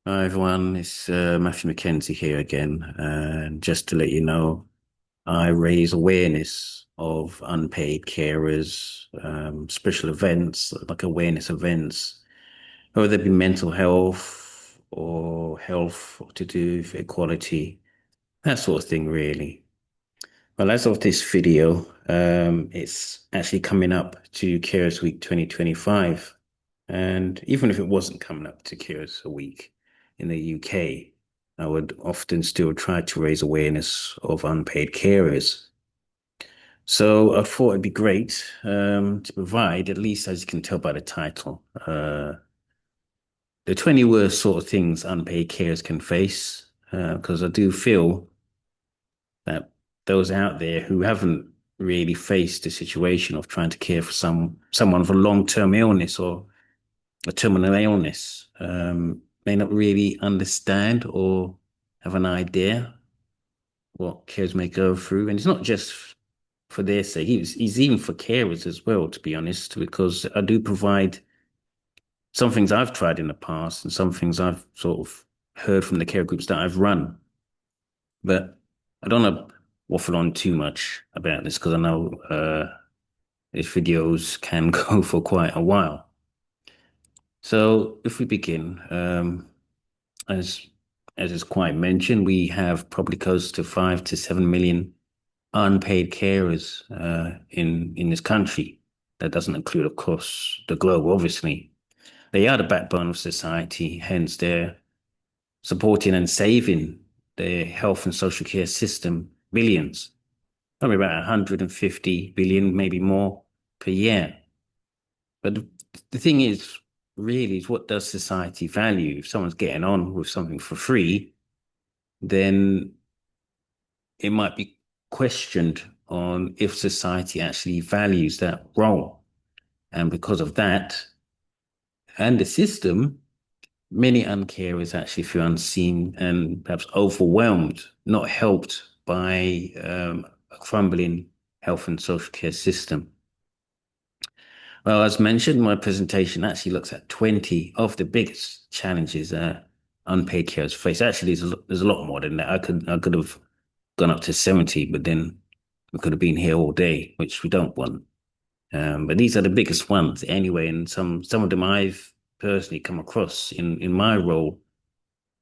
Hi everyone, it's Matthew McKenzie here again. And just to let you know, I raise awareness of unpaid carers, special events, like awareness events, whether it be mental health or health to do with equality, that sort of thing, really. Well, as of this video, it's actually coming up to Carers Week 2025. And even if it wasn't coming up to Carers a Week in the UK, I would often still try to raise awareness of unpaid carers. So I thought it'd be great to provide, at least as you can tell by the title, the 20 worst sort of things unpaid carers can face. Because I do feel that those out there who haven't really faced the situation of trying to care for someone with a long-term illness or a terminal illness may not really understand or have an idea what carers may go through. And it's not just for their sake, he's even for carers as well, to be honest, because I do provide some things I've tried in the past and some things I've sort of heard from the care groups that I've run. But I don't want to waffle on too much about this because I know these videos can go for quite a while. So if we begin, as as is quite mentioned, we have probably close to 5 to 7 million unpaid carers in this country. That doesn't include, of course, the globe. Obviously, they are the backbone of society. Hence, they're supporting and saving the health and social care system billions, probably about 150 billion, maybe more per year. But the thing is, really, is what does society value? If someone's getting on with something for free, then it might be questioned on if society actually values that role. And because of that, and the system, many uncarers actually feel unseen and perhaps overwhelmed, not helped by a crumbling health and social care system. Well, as mentioned, my presentation actually looks at 20 of the biggest challenges that unpaid carers face. Actually, there's a lot more than that. I could have gone up to 70, but then we could have been here all day, which we don't want. But these are the biggest ones anyway, and some of them I've personally come across in my role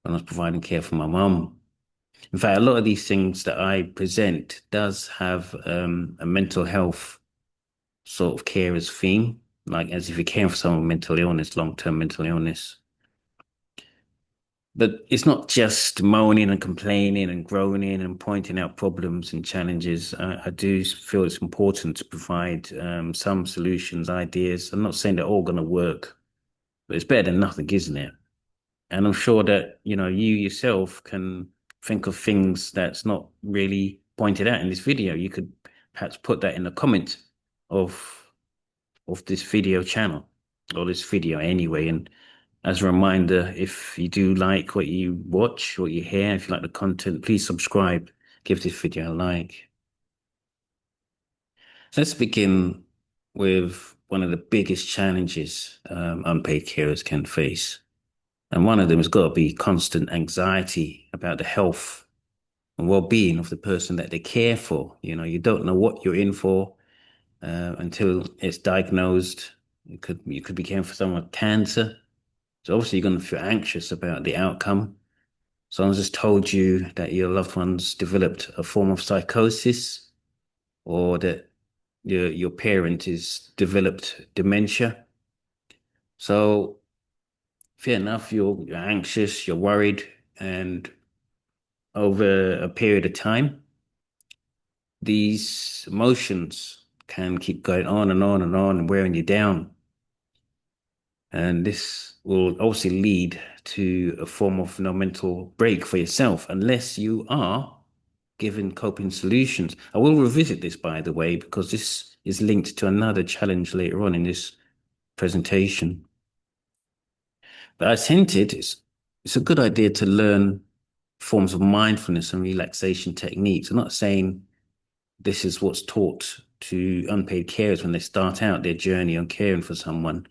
when I was providing care for my mum. In fact, a lot of these things that I present does have a mental health sort of carers theme, like as if you're caring for someone with mental illness, long-term mental illness. But it's not just moaning and complaining and groaning and pointing out problems and challenges. I do feel it's important to provide some solutions, ideas. I'm not saying they're all going to work, but it's better than nothing, isn't it? And I'm sure that, you yourself can think of things that's not really pointed out in this video. You could perhaps put that in the comment of this video channel or this video anyway. And as a reminder, if you do like what you watch, what you hear, if you like the content, please subscribe, give this video a like. So let's begin with one of the biggest challenges unpaid carers can face. And one of them has got to be constant anxiety about the health and well-being of the person that they care for. You don't know what you're in for until it's diagnosed. You could be caring for someone with cancer. So obviously you're going to feel anxious about the outcome. Someone just told you that your loved one's developed a form of psychosis or that your parent is developed dementia. So fair enough, you're anxious, you're worried, and over a period of time, these emotions can keep going on and on and on and wearing you down. And this will obviously lead to a form of mental break for yourself unless you are given coping solutions. I will revisit this, by the way, because this is linked to another challenge later on in this presentation. But as hinted, it's a good idea to learn forms of mindfulness and relaxation techniques. I'm not saying this is what's taught to unpaid carers when they start out their journey on caring for someone.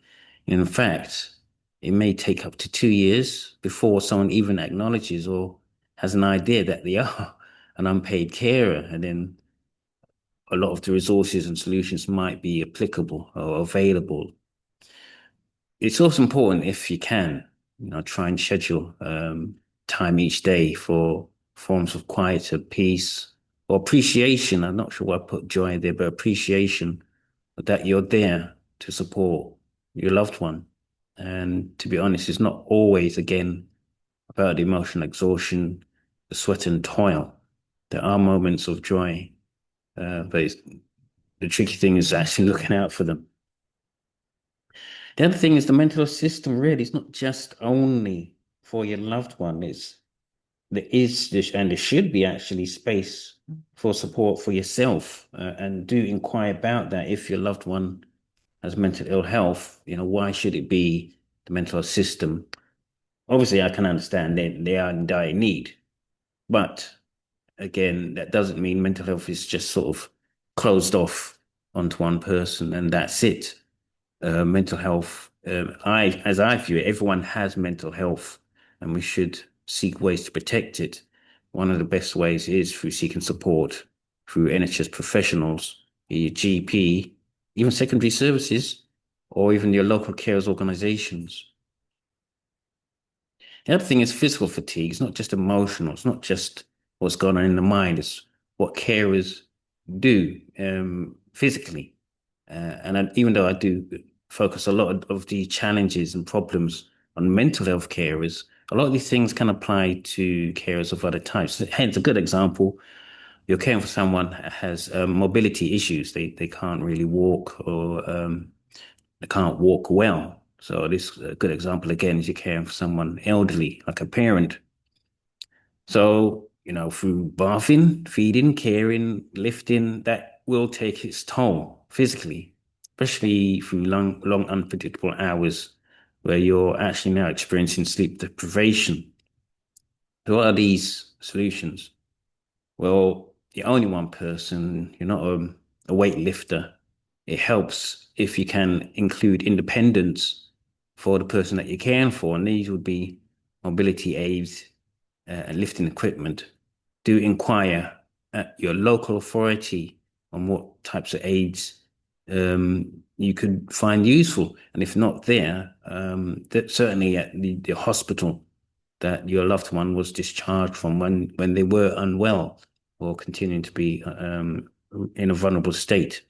In fact, it may take up to 2 years before someone even acknowledges or has an idea that they are an unpaid carer. And then a lot of the resources and solutions might be applicable or available. It's also important, if you can, try and schedule time each day for forms of quiet or peace or appreciation. I'm not sure why I put joy there, but appreciation that you're there to support your loved one. And to be honest, it's not always, again, about the emotional exhaustion, the sweat and toil. There are moments of joy, but the tricky thing is actually looking out for them. The other thing is the mental health system really is not just only for your loved one. There is this, and there should be actually space for support for yourself, and do inquire about that. If your loved one has mental ill health, why should it be the mental health system? Obviously, I can understand that they are in dire need, but again, that doesn't mean mental health is just sort of closed off onto one person and that's it. Mental health, as I view it, everyone has mental health, and we should seek ways to protect it. One of the best ways is through seeking support through NHS professionals, your GP, even secondary services, or even your local carers organizations. The other thing is physical fatigue. It's not just emotional. It's not just what's going on in the mind. It's what carers do physically. Even though I do focus a lot of the challenges and problems on mental health carers, a lot of these things can apply to carers of other types. Hence, a good example, you're caring for someone that has mobility issues. They can't really walk, or they can't walk well. So this a good example again is you're caring for someone elderly, like a parent. So, through bathing, feeding, caring, lifting, that will take its toll physically, especially through long, unpredictable hours where you're actually now experiencing sleep deprivation. So what are these solutions? Well, you're only one person, you're not a weightlifter. It helps if you can include independence for the person that you're caring for, and these would be mobility aids, and lifting equipment. Do inquire at your local authority on what types of aids you could find useful. And if not there, that certainly at the hospital that your loved one was discharged from when they were unwell or continuing to be in a vulnerable state.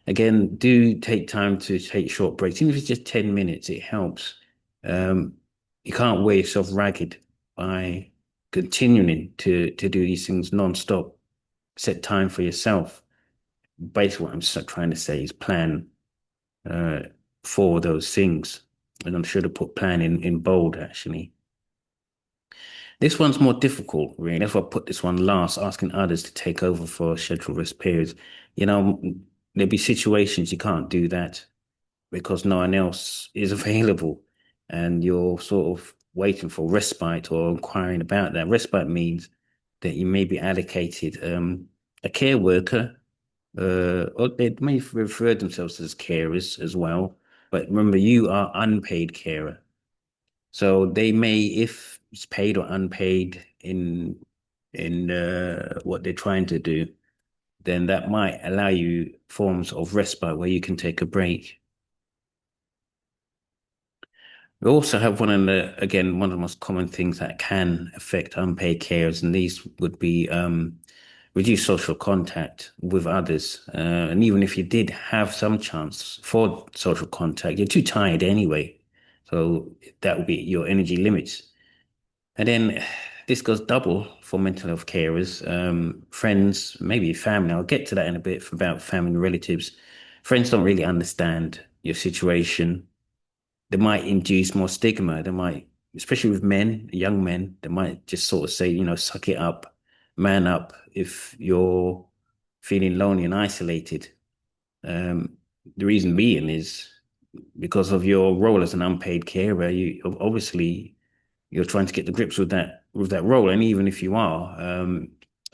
Again, do take time to take short breaks. Even if it's just 10 minutes, it helps. Um, you can't wear yourself ragged by continuing to do these things non-stop. Set time for yourself. Basically, what I'm trying to say is plan uh, for those things. And I'm sure to put plan in bold, actually. This one's more difficult, really. That's why I put this one last, asking others to take over for scheduled rest periods. You know, there'll be situations you can't do that because no one else is available, and you're sort of waiting for respite or inquiring about that. Respite means that you may be allocated a care worker, or they may refer themselves as carers as well. But remember, you are unpaid carer. So they may, if it's paid or unpaid in what they're trying to do, then that might allow you forms of respite where you can take a break. We also have one of the most common things that can affect unpaid carers, and these would be reduced social contact with others. And even if you did have some chance for social contact, you're too tired anyway. So that would be your energy limits. And then this goes double for mental health carers, friends, maybe family. I'll get to that in a bit about family and relatives. Friends don't really understand your situation. They might induce more stigma. They might, especially with men, young men, they might just sort of say, suck it up, man up if you're feeling lonely and isolated. The reason being is because of your role as an unpaid carer. You obviously you're trying to get the grips with that role, and even if you are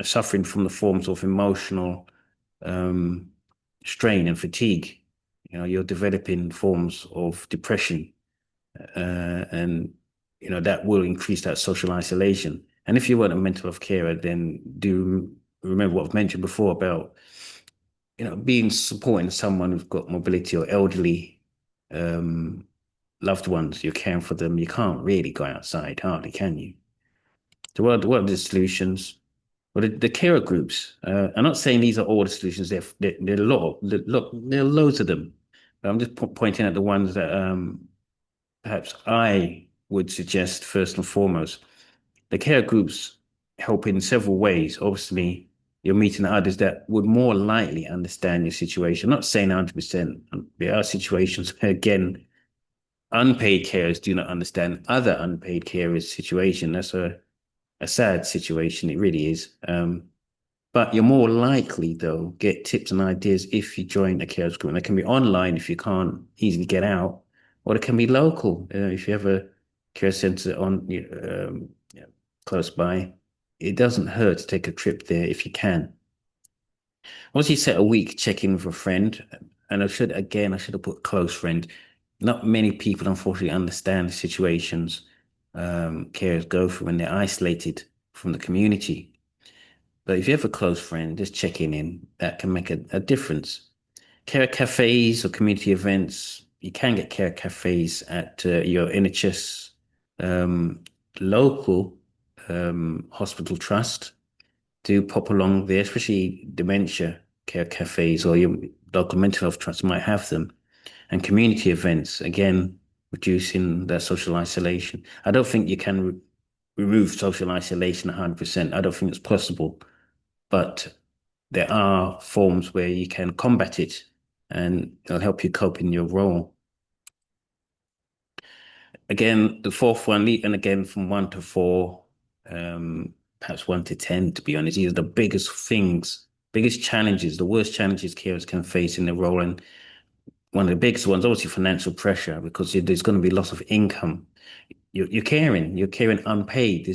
suffering from the forms of emotional um, strain and fatigue, you're developing forms of depression. and that will increase that social isolation. And if you want a mental health carer, then do remember what I've mentioned before about being supporting someone who's got mobility or elderly um, loved ones. You're caring for them. You can't really go outside, hardly, can you? So what are the solutions? Well, the carer groups. I'm not saying these are all the solutions. There are a lot. There are loads of them. But I'm just pointing out the ones that perhaps I would suggest first and foremost. The care groups help in several ways. Obviously, you're meeting others that would more likely understand your situation. I'm not saying 100%. There are situations where, again, unpaid carers do not understand other unpaid carers' situation. That's a sad situation. It really is. But you're more likely, though, get tips and ideas if you join a carers group. And they can be online if you can't easily get out, or it can be local. If you have a care center close by, it doesn't hurt to take a trip there if you can. Once you set a week, check in with a friend, and I should have put close friend. Not many people, unfortunately, understand the situations carers go through when they're isolated from the community. But if you have a close friend, just checking in, that can make a difference. Care cafes or community events, you can get care cafes at your NHS local hospital trust. Do pop along there, especially dementia care cafes or your local mental health trust might have them. And community events, again, reducing that social isolation. I don't think you can remove social isolation 100%. I don't think it's possible, but there are forms where you can combat it and it'll help you cope in your role. Again, the fourth one, and again from 1 to 4, perhaps 1 to 10, to be honest, these are the biggest things, biggest challenges, the worst challenges carers can face in their role. And one of the biggest ones, obviously financial pressure, because there's going to be loss of income. You're caring unpaid.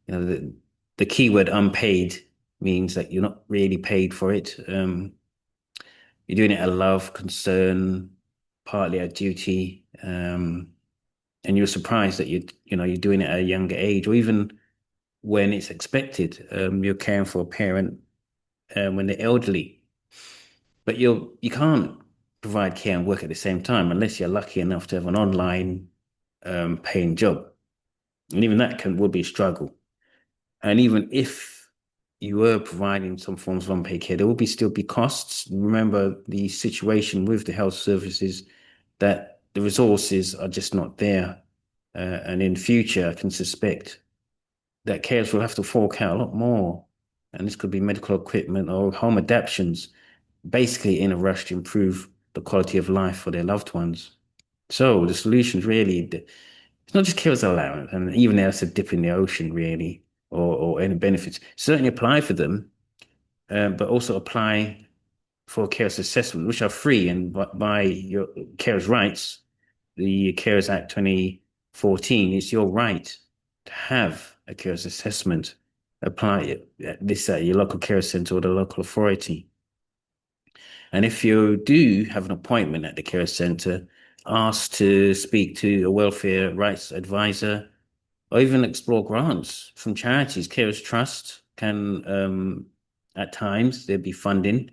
The key word unpaid means that you're not really paid for it. You're doing it out of love, concern, partly out of duty, and you're surprised that you're doing it at a younger age, or even when it's expected. You're caring for a parent when they're elderly, but you can't provide care and work at the same time unless you're lucky enough to have an online paying job, and even that would be a struggle. And even if you were providing some forms of unpaid care, there will still be costs. Remember the situation with the health services, that the resources are just not there. And in future, I can suspect that carers will have to fork out a lot more. And this could be medical equipment or home adaptations, basically in a rush to improve the quality of life for their loved ones. So the solution is really, it's not just carers allowance, and even that's a dip in the ocean, really, or any benefits. Certainly apply for them, but also apply for carers assessment, which are free and by your carers' rights. The Carers Act 2014, it's your right to have a carers assessment. Apply this at your local care center or the local authority. And if you do have an appointment at the care center, ask to speak to a welfare rights advisor or even explore grants from charities. Carers Trust can, at times, there'd be funding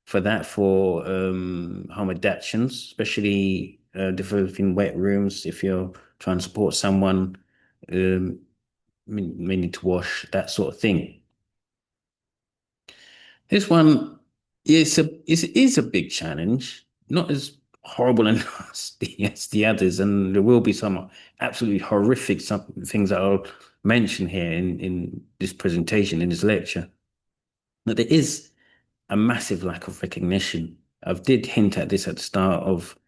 for that for home adaptations, especially developing wet rooms if you're trying to support someone may need to wash, that sort of thing. This one is a big challenge, not as horrible and nasty as the others, and there will be some absolutely horrific things that I'll mention here in this presentation, in this lecture. But there is a massive lack of recognition. I did hint at this at the start of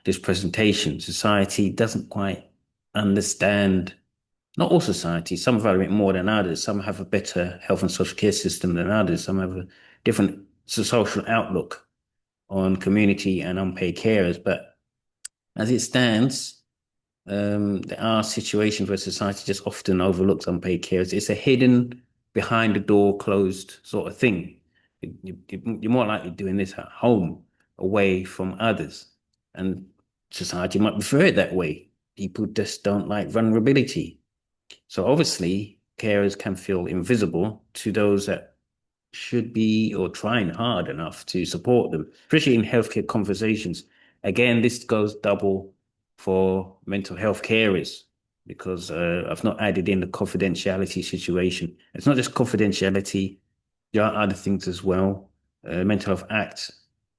this presentation. Society doesn't quite understand, not all societies, some value it more than others. Some have a better health and social care system than others. Some have a different social outlook on community and unpaid carers. But as it stands, there are situations where society just often overlooks unpaid carers. It's a hidden, behind the door, closed sort of thing. You're more likely doing this at home, away from others. And society might prefer it that way. people just don't like vulnerability. So obviously, carers can feel invisible to those that should be or trying hard enough to support them, especially in healthcare conversations. Again, this goes double for mental health carers because I've not added in the confidentiality situation. It's not just confidentiality, there are other things as well. Mental Health Act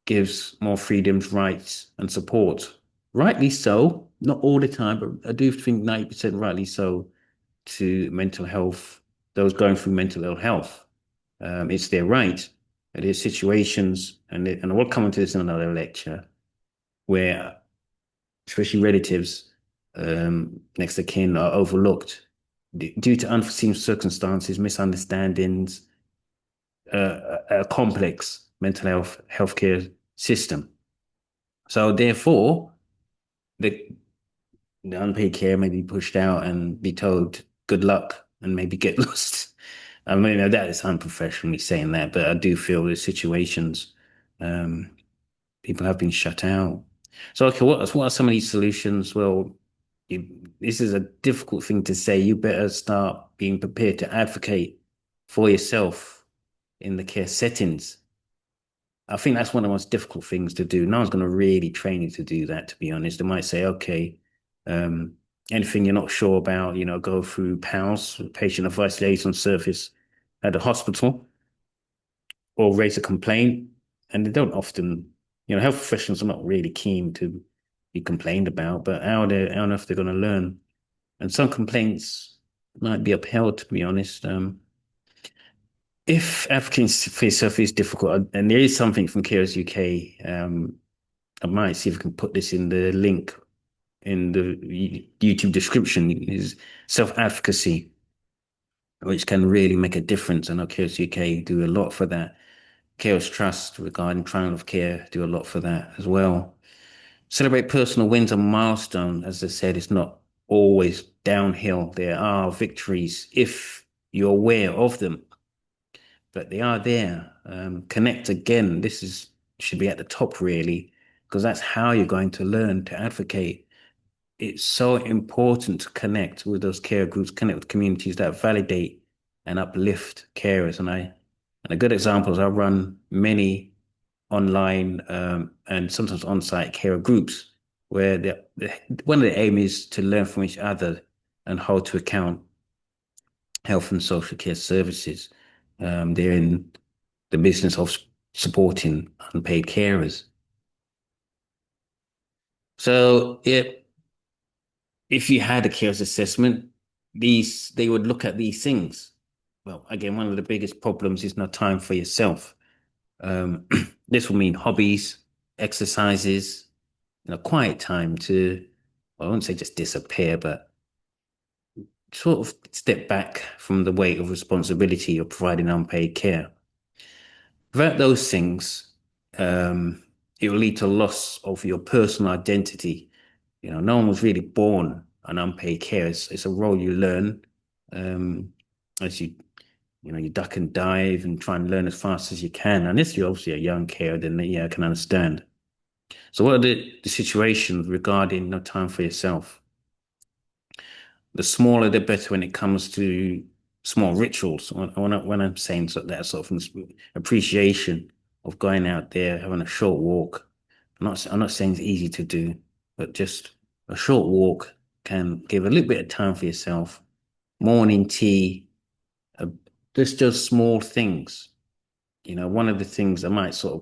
gives more freedoms, rights, and support. Rightly so, not all the time, but I do think 90% rightly so to mental health, those going through mental ill health. It's their right. There's situations, and we'll come into this in another lecture, where especially relatives, next of kin, are overlooked due to unforeseen circumstances, misunderstandings, a complex mental health healthcare system. So therefore, the unpaid care may be pushed out and be told good luck and maybe get lost. I mean, that is unprofessionally saying that, but I do feel there's situations um, people have been shut out. So, okay, what are some of these solutions? Well, you, this is a difficult thing to say. You better start being prepared to advocate for yourself in the care settings. I think that's one of the most difficult things to do. No one's going to really train you to do that, to be honest. They might say, okay, um, anything you're not sure about, go through PALS, Patient Advice Liaison Service at the hospital, or raise a complaint. And they don't often, health professionals are not really keen to be complained about, but how on earth they're going to learn? And some complaints might be upheld, to be honest. If advocacy for yourself is difficult, and there is something from Carers UK, I might see if I can put this in the link in the YouTube description, is self-advocacy, which can really make a difference. I know Carers UK do a lot for that. Carers Trust regarding trial of care do a lot for that as well. Celebrate personal wins and milestones. As I said, it's not always downhill. There are victories if you're aware of them, but they are there. Connect again. Should be at the top really, because that's how you're going to learn to advocate. It's so important to connect with those care groups, connect with communities that validate and uplift carers. And a good example is I run many online and sometimes on-site carer groups where one of the aim is to learn from each other and how to account health and social care services. They're in the business of supporting unpaid carers. So if you had a carers assessment, they would look at these things. Well, again, one of the biggest problems is no time for yourself. This will mean hobbies, exercises, quiet time to, well, I wouldn't say just disappear, but sort of step back from the weight of responsibility of providing unpaid care. Without those things, it will lead to loss of your personal identity. No one was really born an unpaid care. It's a role you learn as you duck and dive and try and learn as fast as you can. Unless you're obviously a young carer, then yeah, I can understand. So what are the situations regarding no time for yourself? The smaller, the better when it comes to small rituals. When I'm saying that sort of appreciation of going out there, having a short walk. I'm not saying it's easy to do, but just a short walk can give a little bit of time for yourself. Morning tea, uh, just small things. One of the things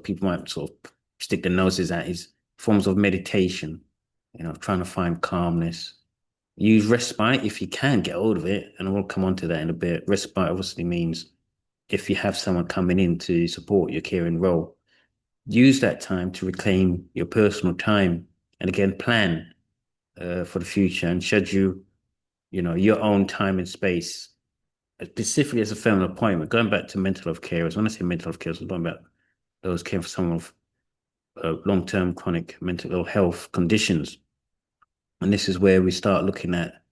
people might sort of stick their noses at is forms of meditation, trying to find calmness. Use respite if you can get hold of it, and we'll come on to that in a bit. Respite obviously means if you have someone coming in to support your caring role, use that time to reclaim your personal time, and again plan for the future and schedule, your own time and space, specifically as a family appointment. Going back to mental health carers, when I say mental health carers, I'm talking about those caring for someone with long-term chronic mental ill health conditions. And this is where we start looking at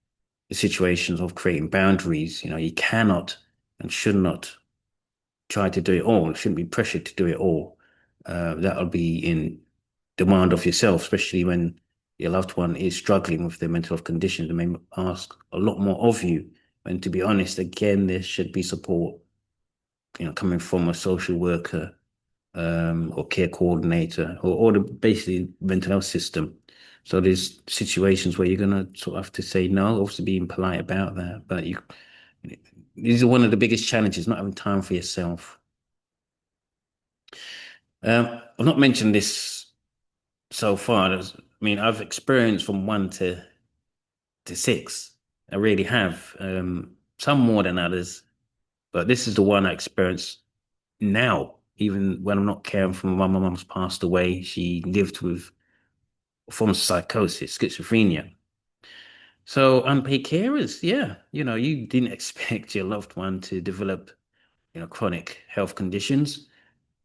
the situations of creating boundaries. You cannot and should not try to do it all. Shouldn't be pressured to do it all. That'll be in demand of yourself, especially when your loved one is struggling with their mental health condition, they may ask a lot more of you. And to be honest, again, there should be support, coming from a social worker, or care coordinator, or the basically mental health system. So there's situations where you're gonna sort of have to say no, obviously being polite about that, but these are one of the biggest challenges, not having time for yourself. I've not mentioned this so far. I've experienced from 1 to 6. I really have. Some more than others, but this is the one I experience now. Even when I'm not caring for my mum's passed away, she lived with a form of psychosis, schizophrenia. So unpaid carers, yeah, you didn't expect your loved one to develop, chronic health conditions.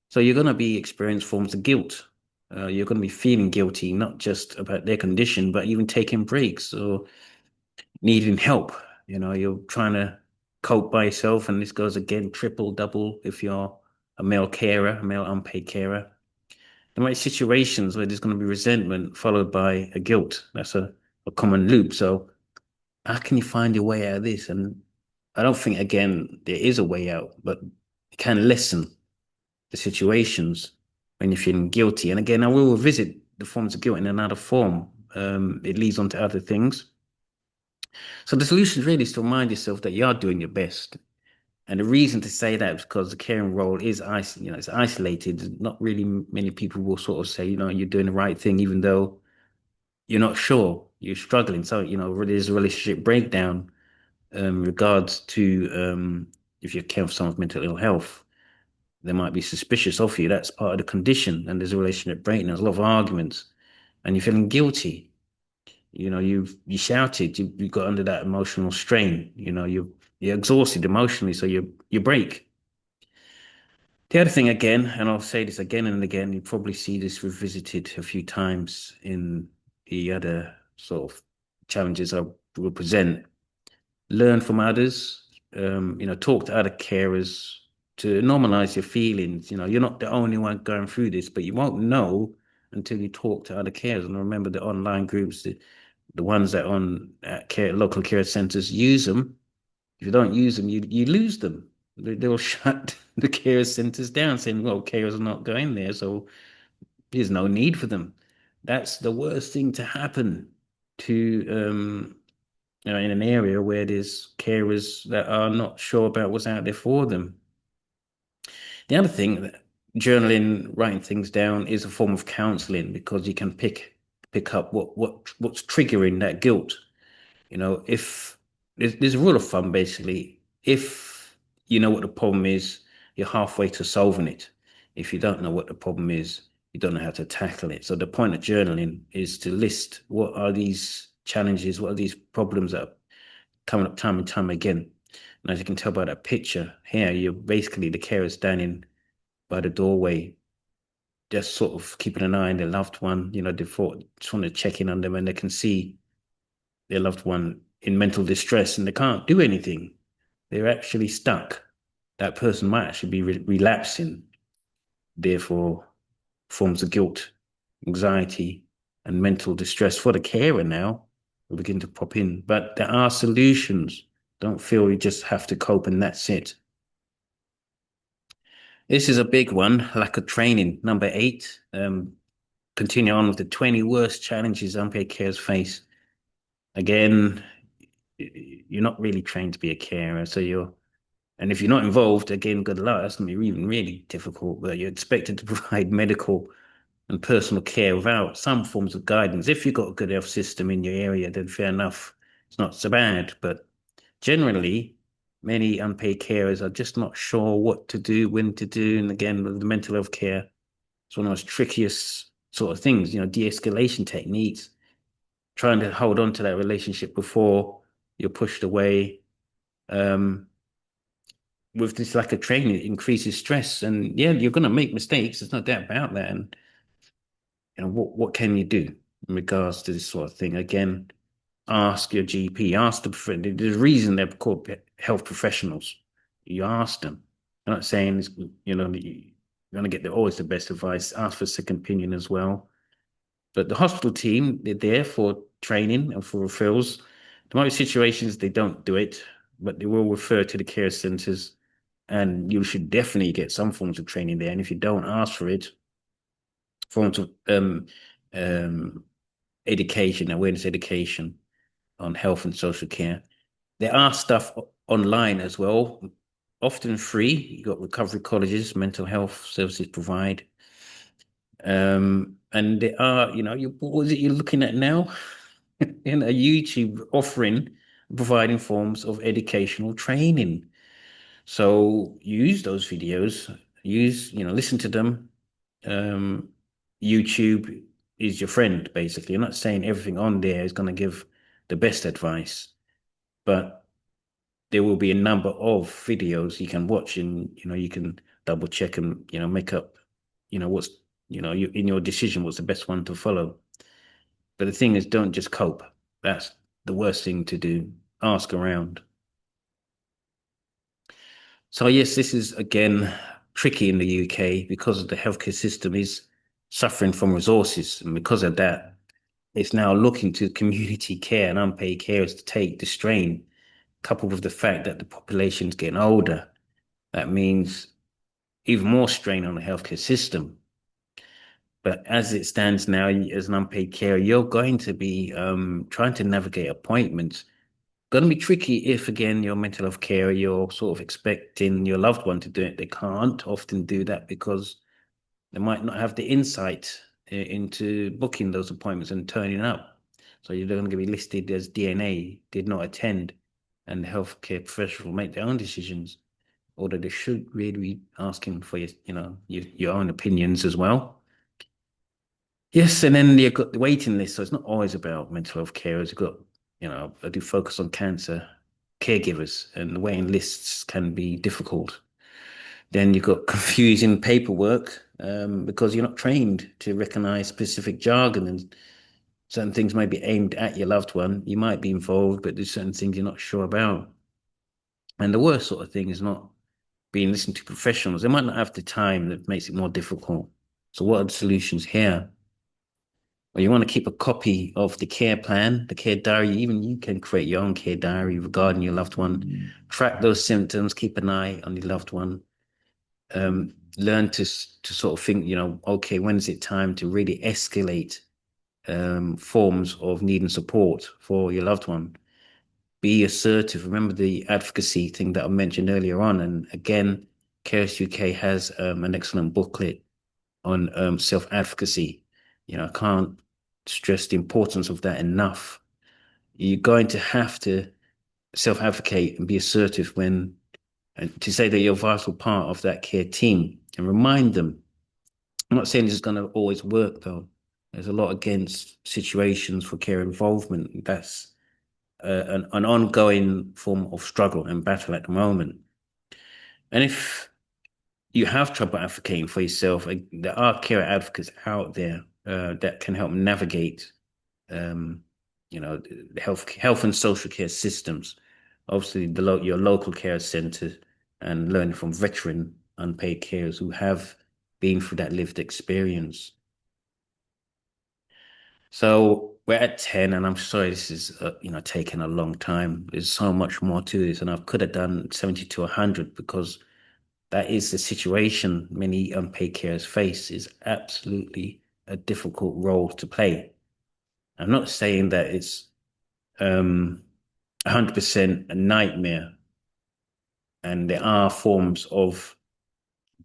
So you're going to be experiencing forms of guilt. You're going to be feeling guilty, not just about their condition, but even taking breaks or needing help. You're trying to cope by yourself, and this goes again triple, double if you're a male carer, a male unpaid carer. There might be situations where there's going to be resentment followed by a guilt. That's a common loop. So how can you find your way out of this? And I don't think, again, there is a way out, but it can lessen the situations when you're feeling guilty. And again, I will revisit the forms of guilt in another form. It leads on to other things. So the solution really is to remind yourself that you are doing your best. And the reason to say that is because the caring role is it's isolated. Not really many people will sort of say, you're doing the right thing, even though you're not sure, you're struggling. So, there's a relationship breakdown, regards to, if you're caring for someone's mental ill health, they might be suspicious of you. That's part of the condition, and there's a relationship breakdown. There's a lot of arguments, and you're feeling guilty. You shouted, you got under that emotional strain. You're exhausted emotionally, so you break. The other thing, again, and I'll say this again and again, you probably see this revisited a few times in the other sort of challenges I will present. Learn from others, talk to other carers to normalize your feelings. You're not the only one going through this, but you won't know until you talk to other carers. And remember the online groups, the ones that on local care centers, use them. If you don't use them, you lose them. They'll shut the care centers down, saying, well, carers are not going there, so there's no need for them. That's the worst thing to happen to, in an area where there's carers that are not sure about what's out there for them. The other thing, journaling, writing things down, is a form of counseling, because you can pick up what's triggering that guilt. If there's a rule of thumb, basically, if you know what the problem is, you're halfway to solving it. If you don't know what the problem is, you don't know how to tackle it. So the point of journaling is to list what are these challenges, what are these problems that are coming up time and time again. And as you can tell by that picture here, you're basically the carer standing by the doorway, just sort of keeping an eye on their loved one. They just want to check in on them, and they can see their loved one in mental distress and they can't do anything. They're actually stuck. That person might actually be relapsing. Therefore, forms of guilt, anxiety, and mental distress for the carer now will begin to pop in. But there are solutions. Don't feel you just have to cope and that's it. This is a big one, lack of training. Number 8, continue on with the 20 worst challenges unpaid carers face. Again, you're not really trained to be a carer, and if you're not involved, again, good luck. That's going to be even really difficult. But you're expected to provide medical and personal care without some forms of guidance. If you've got a good health system in your area, then fair enough. It's not so bad. But generally, many unpaid carers are just not sure what to do, when to do. And again, with the mental health care, it's one of the most trickiest sort of things, de-escalation techniques, trying to hold on to that relationship before you're pushed away. With this lack of training, it increases stress. And yeah, you're going to make mistakes. There's no doubt about that. And what can you do in regards to this sort of thing? Again, ask your GP, ask there's a reason they're called health professionals. You ask them. I'm not saying, you're going to get always the best advice. Ask for a second opinion as well. But the hospital team, they're there for training and for referrals. There might be situations they don't do it, but they will refer to the care centers, and you should definitely get some forms of training there. And if you don't ask for it, forms of um, education, awareness education on health and social care. There are stuff online as well, often free. You've got recovery colleges, mental health services provide. And there are, what is it you're looking at now? In a YouTube offering, providing forms of educational training. So use those videos, listen to them. Um, YouTube is your friend, basically. I'm not saying everything on there is going to give the best advice, but there will be a number of videos you can watch, and you can double check and make up, what's in your decision what's the best one to follow. But the thing is, don't just cope. That's the worst thing to do. Ask around. So yes, this is again tricky in the UK because the healthcare system is suffering from resources, and because of that, it's now looking to community care and unpaid carers to take the strain, coupled with the fact that the population is getting older. That means even more strain on the healthcare system. But as it stands now, as an unpaid carer, you're going to be trying to navigate appointments. Going to be tricky if, again, you're a mental health carer, you're sort of expecting your loved one to do it. They can't often do that because they might not have the insight into booking those appointments and turning up. So you're going to be listed as DNA, did not attend, and the healthcare professional will make their own decisions. Although they should really be asking for your own opinions as well. Yes, and then you've got the waiting list. So it's not always about mental health carers. You've got, I do focus on cancer caregivers, and the waiting lists can be difficult. Then you've got confusing paperwork because you're not trained to recognize specific jargon, and certain things may be aimed at your loved one. You might be involved, but there's certain things you're not sure about. And the worst sort of thing is not being listened to professionals. They might not have the time that makes it more difficult. So what are the solutions here? Well, you want to keep a copy of the care plan, the care diary. Even you can create your own care diary regarding your loved one. Track those symptoms. Keep an eye on your loved one. Learn to sort of think, okay, when is it time to really escalate forms of need and support for your loved one? Be assertive. Remember the advocacy thing that I mentioned earlier on. And again, Cares UK has an excellent booklet on self-advocacy. I can't stress the importance of that enough. You're going to have to self-advocate and be assertive and to say that you're a vital part of that care team and remind them. I'm not saying this is going to always work though. There's a lot against situations for care involvement. That's an ongoing form of struggle and battle at the moment. And if you have trouble advocating for yourself, there are care advocates out there that can help navigate, the health and social care systems. Obviously, your local care centre and learning from veteran unpaid carers who have been through that lived experience. So we're at 10, and I'm sorry this is taking a long time. There's so much more to this, and I could have done 70 to 100 because that is the situation many unpaid carers face. Is absolutely a difficult role to play. I'm not saying that it's 100% a nightmare, and there are forms of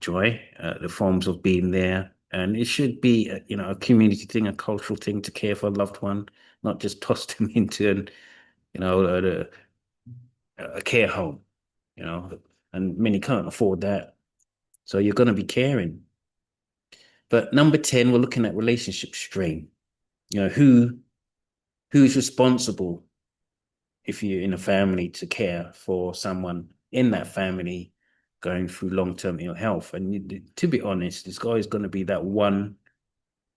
joy, the forms of being there, and it should be a community thing, a cultural thing to care for a loved one, not just toss them into a care home, and many can't afford that. So you're going to be caring. But number 10, we're looking at relationship strain. Who's responsible if you're in a family to care for someone in that family going through long-term ill health. And to be honest, there's always going to be that one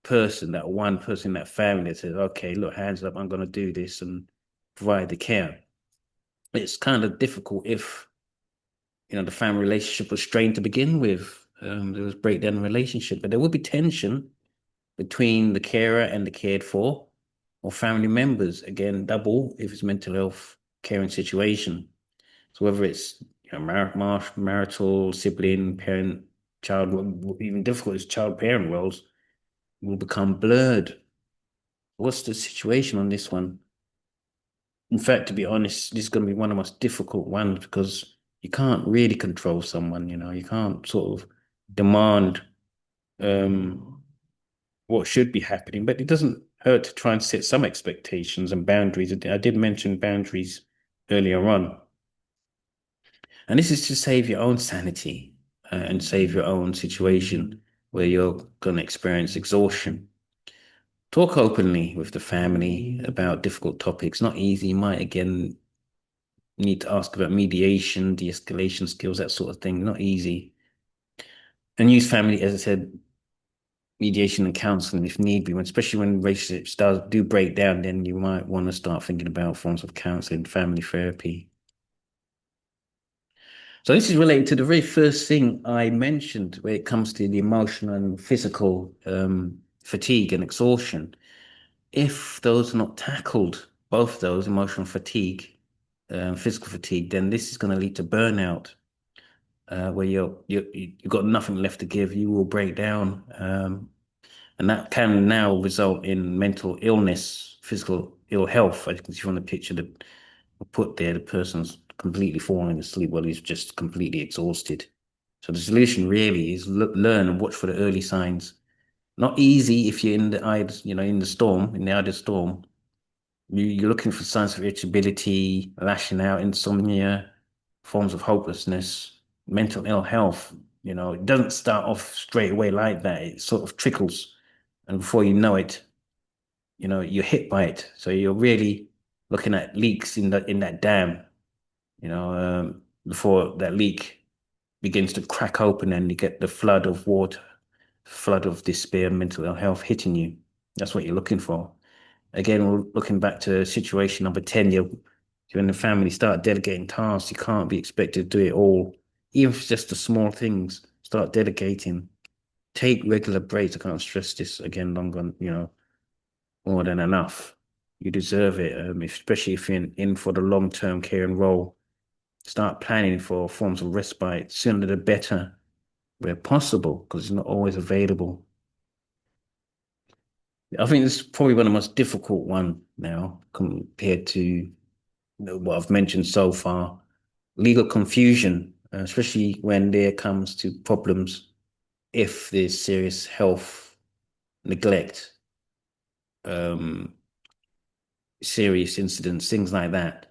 person in that family that says, okay, look, hands up, I'm going to do this and provide the care. It's kind of difficult if, the family relationship was strained to begin with. There was breakdown in relationship, but there will be tension. between the carer and the cared for, or family members, again, double if it's mental health caring situation. So whether it's marital, sibling, parent, child, even difficult as child parent roles will become blurred. What's the situation on this one? In fact, to be honest, this is going to be one of the most difficult ones because you can't really control someone, you can't sort of demand what should be happening, but it doesn't hurt to try and set some expectations and boundaries. I did mention boundaries earlier on. And this is to save your own sanity and save your own situation where you're going to experience exhaustion. Talk openly with the family about difficult topics. Not easy. You might again need to ask about mediation, de-escalation skills, that sort of thing. Not easy. And use family, as I said, mediation and counseling if need be, especially when relationships do break down, then you might want to start thinking about forms of counseling, family therapy. So this is related to the very first thing I mentioned when it comes to the emotional and physical fatigue and exhaustion. If those are not tackled, both those, emotional fatigue, physical fatigue, then this is going to lead to burnout, where you've got nothing left to give. You will break down, and that can now result in mental illness, physical ill health. As you can see from the picture that I put there, the person's completely falling asleep while he's just completely exhausted. So the solution really is learn and watch for the early signs. Not easy if you're in the eye, in the storm, in the eye of the storm. You're looking for signs of irritability, lashing out, insomnia, forms of hopelessness, mental ill health. It doesn't start off straight away like that. It sort of trickles, and before you know it, you're hit by it. So you're really looking at leaks in that dam. Before that leak begins to crack open and you get the flood of water, flood of despair, mental ill health hitting you. That's what you're looking for. Again, we're looking back to situation number 10. When the family start delegating tasks, you can't be expected to do it all. Even if it's just the small things, start delegating. Take regular breaks. I can't stress this again longer, more than enough. You deserve it, especially if you're in for the long-term care and role. Start planning for forms of respite sooner the better, where possible, because it's not always available. I think this is probably one of the most difficult one now compared to what I've mentioned so far. Legal confusion, especially when there comes to problems if there's serious health neglect, um, serious incidents, things like that.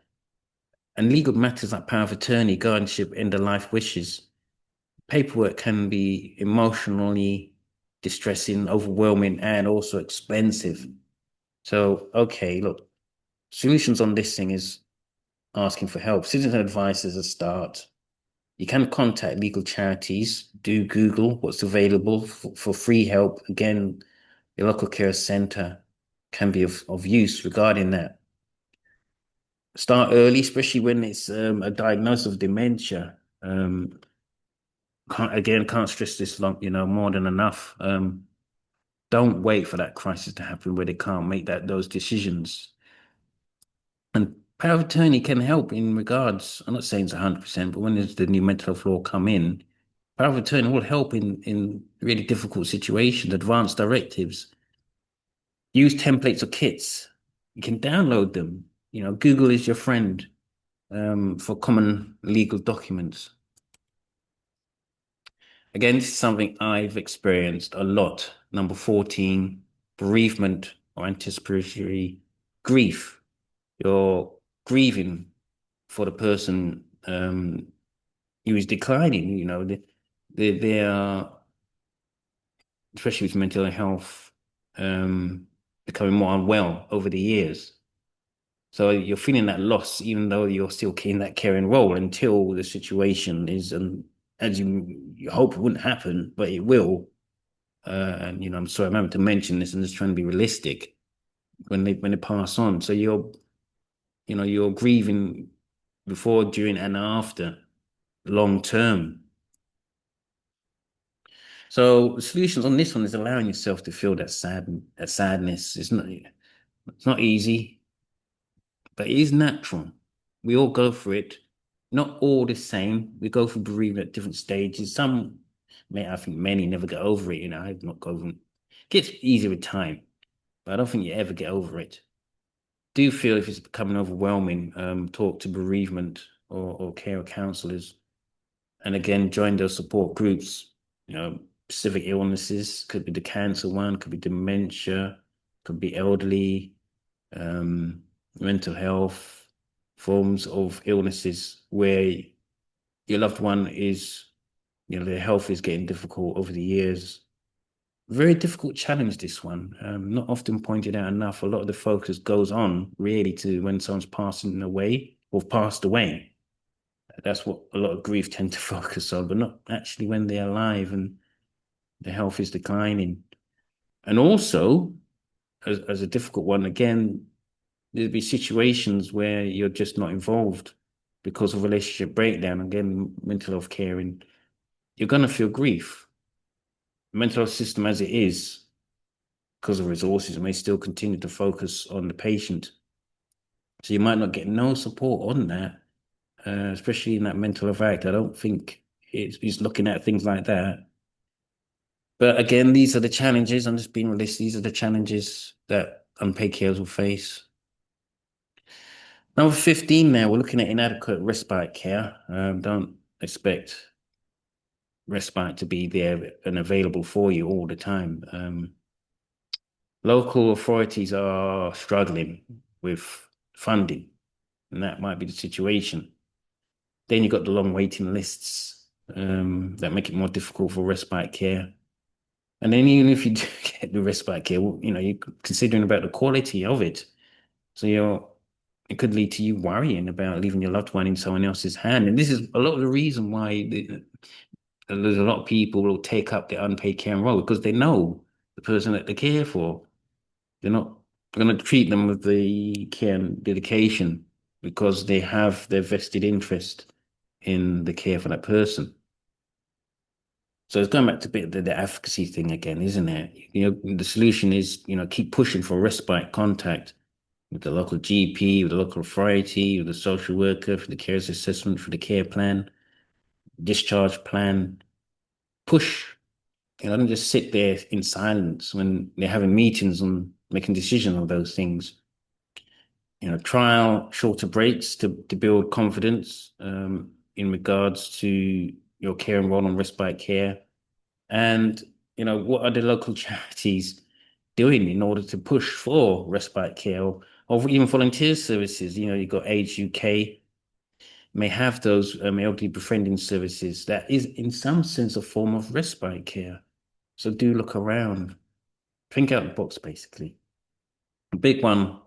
And legal matters like power of attorney, guardianship, end of life wishes. Paperwork can be emotionally distressing, overwhelming, and also expensive. So, okay, look, solutions on this thing is asking for help. Citizen advice is a start. You can contact legal charities, do Google what's available for free help. Again, your local care center can be of use regarding that. Start early, especially when it's a diagnosis of dementia. Can't stress this long, more than enough. Don't wait for that crisis to happen where they can't make those decisions. And power of attorney can help in regards. I'm not saying it's 100%, but when there's the new mental health law come in, power of attorney will help in really difficult situations, advanced directives. Use templates or kits. You can download them. Google is your friend for common legal documents. Again, this is something I've experienced a lot. Number 14, bereavement or anticipatory grief. You're grieving for the person who is declining. They are, especially with mental health, becoming more unwell over the years. So you're feeling that loss, even though you're still in that caring role until the situation is, as you hope it wouldn't happen, but it will. And I'm sorry, I'm having to mention this and just trying to be realistic when they pass on. So you're grieving before, during, and after long term. So the solutions on this one is allowing yourself to feel that sadness. It's not easy, but it is natural. We all go through it. Not all the same. We go through bereavement at different stages. I think many never get over it. I've not gone. It gets easier with time, but I don't think you ever get over it. Do feel if it's becoming overwhelming, talk to bereavement or care counselors. And again, join those support groups. Specific illnesses, could be the cancer one, could be dementia, could be elderly, mental health, forms of illnesses where your loved one is, their health is getting difficult over the years. Very difficult challenge, this one. Not often pointed out enough. A lot of the focus goes on really to when someone's passing away or passed away. That's what a lot of grief tend to focus on, but not actually when they're alive and their health is declining. And also, as a difficult one, again, there'll be situations where you're just not involved because of relationship breakdown. Again, mental health care, and you're going to feel grief. The mental health system as it is, because of resources, may still continue to focus on the patient. So you might not get no support on that, especially in that mental health act. I don't think it's looking at things like that. But again, these are the challenges. I'm just being realistic. These are the challenges that unpaid carers will face. Number 15 now, we're looking at inadequate respite care. Don't expect respite to be there and available for you all the time. Local authorities are struggling with funding, and that might be the situation. Then you've got the long waiting lists that make it more difficult for respite care. And then even if you do get the respite care, you're considering about the quality of it. So it could lead to you worrying about leaving your loved one in someone else's hand. And this is a lot of the reason why there's a lot of people will take up the unpaid care role, because they know the person that they care for. They're not going to treat them with the care and dedication because they have their vested interest in the care for that person. So it's going back to a bit of the advocacy thing again, isn't it? The solution is, keep pushing for respite contact with the local GP, with the local authority, with the social worker, for the care's assessment, for the care plan, discharge plan. Push. Don't just sit there in silence when they're having meetings and making decisions on those things. Trial shorter breaks to build confidence in regards to your care and role on respite care. And, what are the local charities doing in order to push for respite care or even volunteer services? You've got Age UK may have those elderly befriending services that is in some sense a form of respite care. So do look around, think out the box, basically. A big one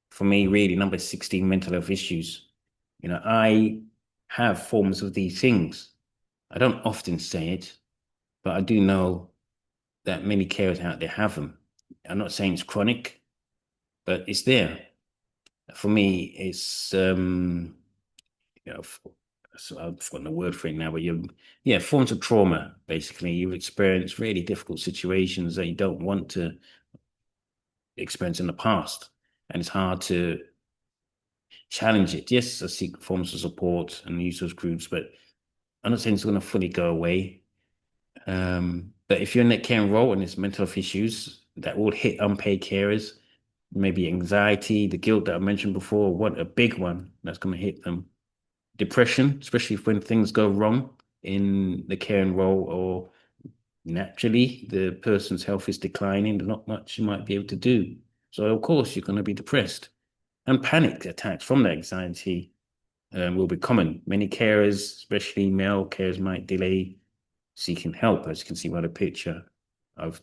for me, really, number 16, mental health issues. I have forms of these things. I don't often say it, but I do know that many carers out there have them. I'm not saying it's chronic, but it's there. For me, it's so I've forgotten the word for it now, but forms of trauma. Basically, you've experienced really difficult situations that you don't want to experience in the past, and it's hard to challenge it. Yes, I seek forms of support and use those groups, but I'm not saying it's going to fully go away. But if you're in that care role and there's mental health issues that will hit unpaid carers, maybe anxiety, the guilt that I mentioned before, what a big one that's going to hit them. Depression, especially when things go wrong in the care and role, or naturally the person's health is declining, there's not much you might be able to do. So of course you're going to be depressed. And panic attacks from the anxiety will be common. Many carers, especially male carers, might delay seeking help, as you can see by the picture. I've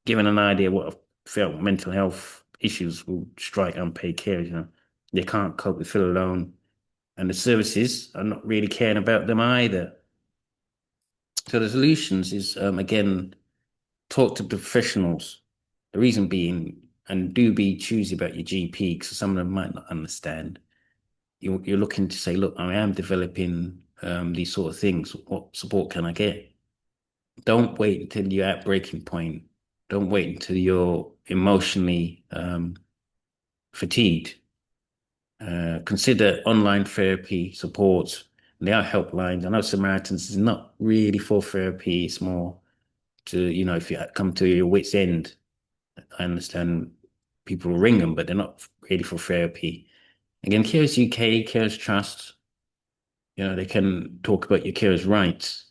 given an idea what I've felt mental health issues will strike unpaid carers. They can't cope, they feel alone. And the services are not really caring about them either. So the solutions is, again, talk to professionals. The reason being, and do be choosy about your GP, because some of them might not understand. You're looking to say, look, I am developing these sort of things. What support can I get? Don't wait until you're at breaking point. Don't wait until you're emotionally fatigued. Consider online therapy support. There are helplines. I know Samaritans is not really for therapy. It's more to, if you come to your wit's end, I understand people ring them, but they're not really for therapy. Again, Carers UK, Carers Trust, they can talk about your carers' rights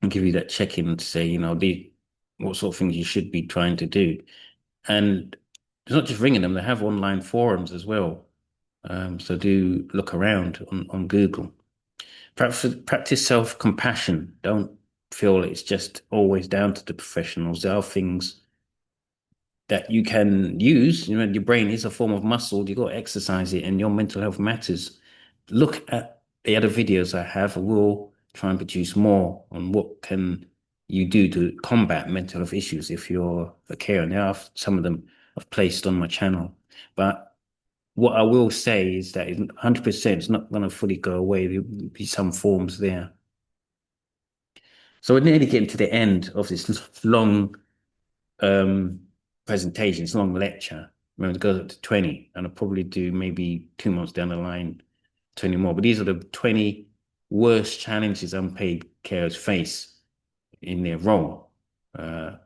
and give you that check-in to say, what sort of things you should be trying to do. And it's not just ringing them, they have online forums as well. So do look around on Google. Practice self-compassion. Don't feel it's just always down to the professionals. There are things that you can use. Your brain is a form of muscle. You got to exercise it, and your mental health matters. Look at the other videos I have. I will try and produce more on what can you do to combat mental health issues if you're a carer. And there are some of them I've placed on my channel. But what I will say is that 100% it's not going to fully go away. There will be some forms there. So we're nearly getting to the end of this long um, presentation, it's a long lecture. Remember, it goes up to 20, and I'll probably do maybe 2 months down the line, 20 more. But these are the 20 worst challenges unpaid carers face in their role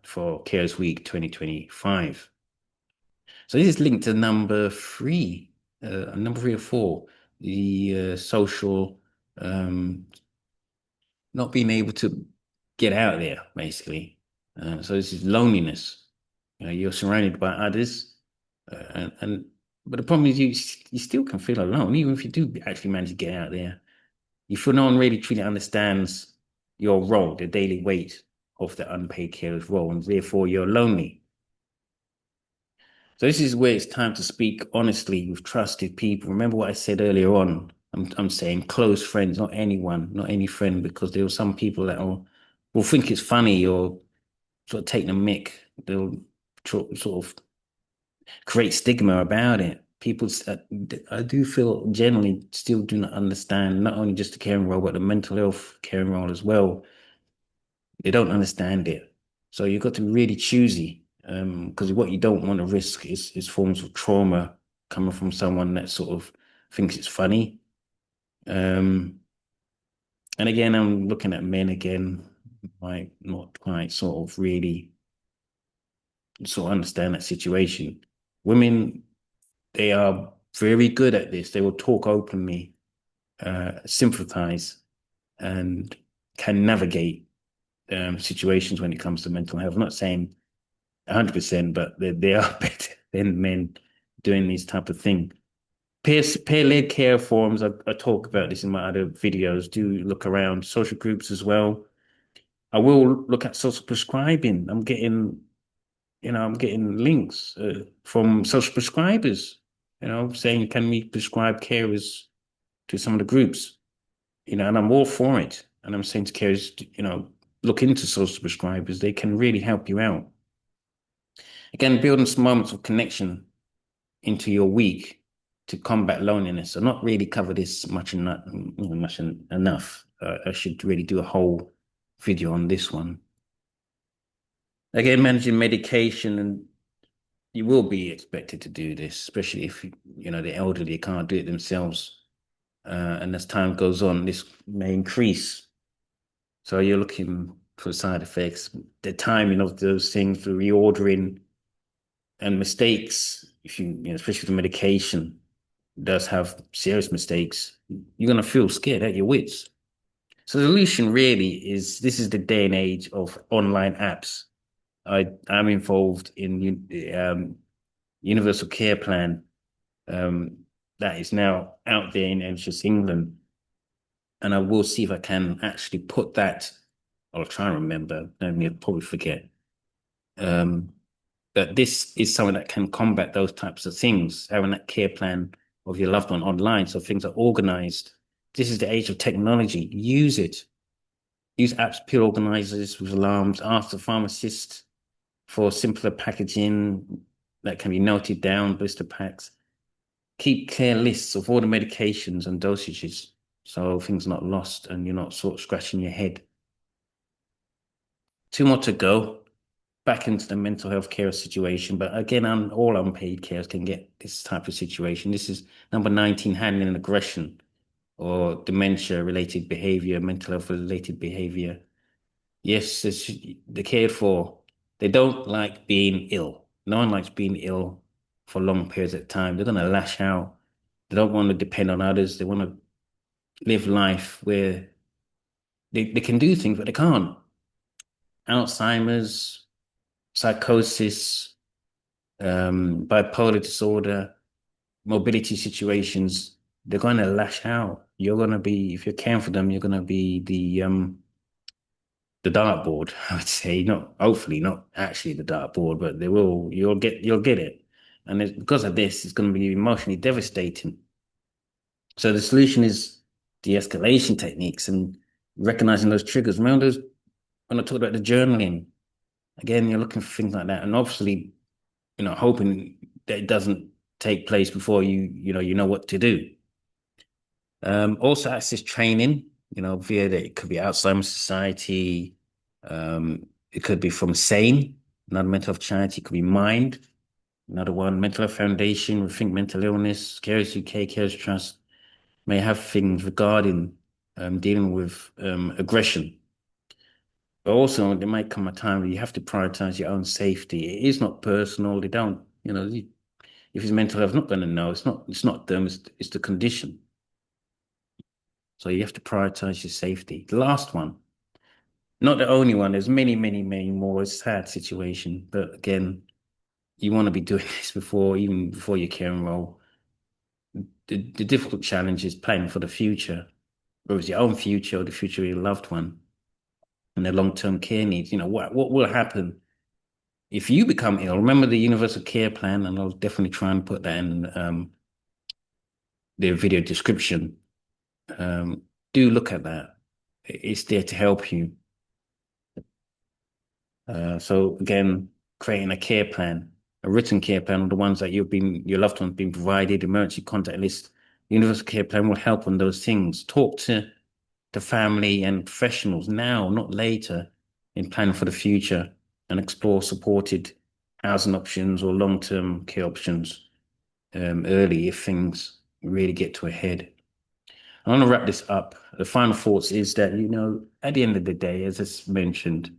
for Carers Week 2025. So this is linked to number three or four, the social not being able to get out there, basically. So this is loneliness. You're surrounded by others, and but the problem is you still can feel alone, even if you do actually manage to get out there. You feel no one really truly understands your role, the daily weight of the unpaid carer's role, and therefore you're lonely. So this is where it's time to speak honestly with trusted people. Remember what I said earlier on. I'm saying close friends, not anyone, not any friend, because there are some people that will think it's funny or sort of take the mick. They'll sort of create stigma about it. People, I do feel generally still do not understand not only just the caring role, but the mental health caring role as well. They don't understand it. So you've got to be really choosy, because what you don't want to risk is forms of trauma coming from someone that sort of thinks it's funny. Um, and again, I'm looking at men again, might not quite sort of really sort of understand that situation. Women, they are very good at this. They will talk openly, sympathize, and can navigate situations when it comes to mental health. I'm not saying 100%, but they are better than men doing these type of thing. Peer-led care forums, I talk about this in my other videos. Do look around social groups as well. I will look at social prescribing. I'm getting links from social prescribers, saying, can we prescribe carers to some of the groups? And I'm all for it. And I'm saying to carers, look into social prescribers. They can really help you out. Again, building some moments of connection into your week to combat loneliness. I've not really covered this much enough. I should really do a whole video on this one. Again, managing medication, and you will be expected to do this, especially if the elderly can't do it themselves. And as time goes on, this may increase. So you're looking for side effects, the timing of those things, the reordering, and mistakes. If especially the medication does have serious mistakes, you're going to feel scared at your wits. So the solution really is, this is the day and age of online apps. I'm involved in Universal Care Plan that is now out there in NHS England. And I will see if I can actually put that, I'll try and remember, I'll probably forget. But this is something that can combat those types of things, having that care plan of your loved one online, so things are organized. This is the age of technology. Use it. Use apps, pill organizers with alarms, ask the pharmacist for simpler packaging that can be noted down, blister packs. Keep clear lists of all the medications and dosages so things are not lost and you're not sort of scratching your head. Two more to go. Back into the mental health care situation. But again, all unpaid carers can get this type of situation. This is number 19, handling aggression or dementia related behavior, mental health related behavior. Yes, they're cared for. They don't like being ill. No one likes being ill for long periods of time. They're going to lash out. They don't want to depend on others. They want to live life where they can do things, but they can't. Alzheimer's, psychosis, bipolar disorder, mobility situations, they're going to lash out. You're going to be, if you're caring for them, you're going to be the dartboard, I would say. Not hopefully not actually the dartboard, but you'll get it. And because of this, it's going to be emotionally devastating. So the solution is de-escalation techniques and recognizing those triggers. Remember those when I talked about the journaling? Again, you're looking for things like that, and obviously, hoping that it doesn't take place before you know what to do. Also access training, via it could be Alzheimer's Society, it could be from SANE, another mental health charity, it could be Mind, another one, Mental Health Foundation, Rethink Mental Illness, Carers UK, Carers Trust may have things regarding dealing with aggression. But also, there might come a time where you have to prioritize your own safety. It is not personal. They don't, if it's mental health, not going to know. It's not them. It's the condition. So you have to prioritize your safety. The last one, not the only one. There's many, many, many more. It's a sad situation, but again, you want to be doing this even before your caring role. The difficult challenge is planning for the future, whether it's your own future or the future of your loved one, and their long-term care needs. What will happen if you become ill? Remember the universal care plan, and I'll definitely try and put that in the video description. Do look at that. It's there to help you. So again, creating a care plan, a written care plan, the ones that your loved one's been provided, emergency contact list, universal care plan will help on those things. Talk to the family and professionals now, not later, in planning for the future, and explore supported housing options or long-term care options early if things really get to a head. I want to wrap this up. The final thoughts is that, at the end of the day, as I mentioned,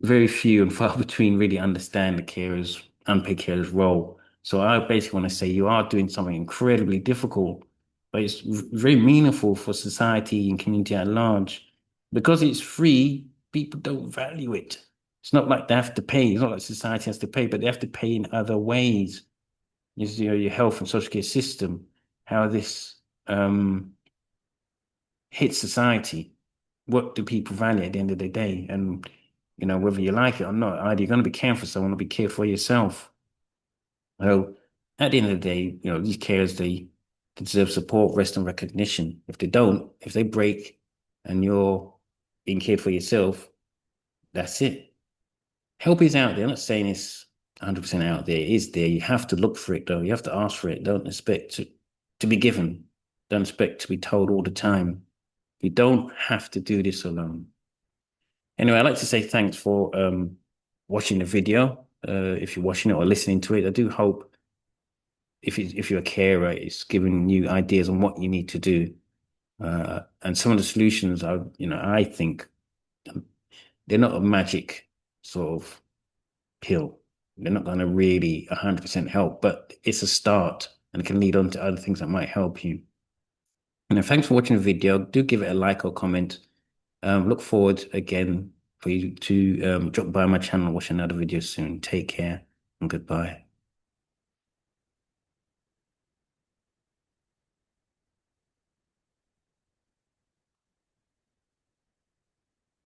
very few and far between really understand the unpaid carers role. So I basically want to say you are doing something incredibly difficult, but it's very meaningful for society and community at large. Because it's free, people don't value it. It's not like they have to pay. It's not like society has to pay, but they have to pay in other ways. Your health and social care system, how this hits society. What do people value at the end of the day? And whether you like it or not, either you're going to be caring for someone or be cared for yourself. So at the end of the day, these carers, they deserve support, rest, and recognition. If they don't, if they break and you're being cared for yourself, that's it. Help is out there. I'm not saying it's 100% out there. It is there. You have to look for it, though. You have to ask for it. Don't expect to be given. Don't expect to be told all the time. You don't have to do this alone. Anyway, I'd like to say thanks for watching the video. If you're watching it or listening to it, I do hope if you're a carer, it's giving you ideas on what you need to do. And some of the solutions I think they're not a magic sort of pill. They're not going to really 100% help, but it's a start and it can lead on to other things that might help you. And thanks for watching the video. Do give it a like or comment. Look forward again for you to drop by my channel and watch another video soon. Take care and goodbye.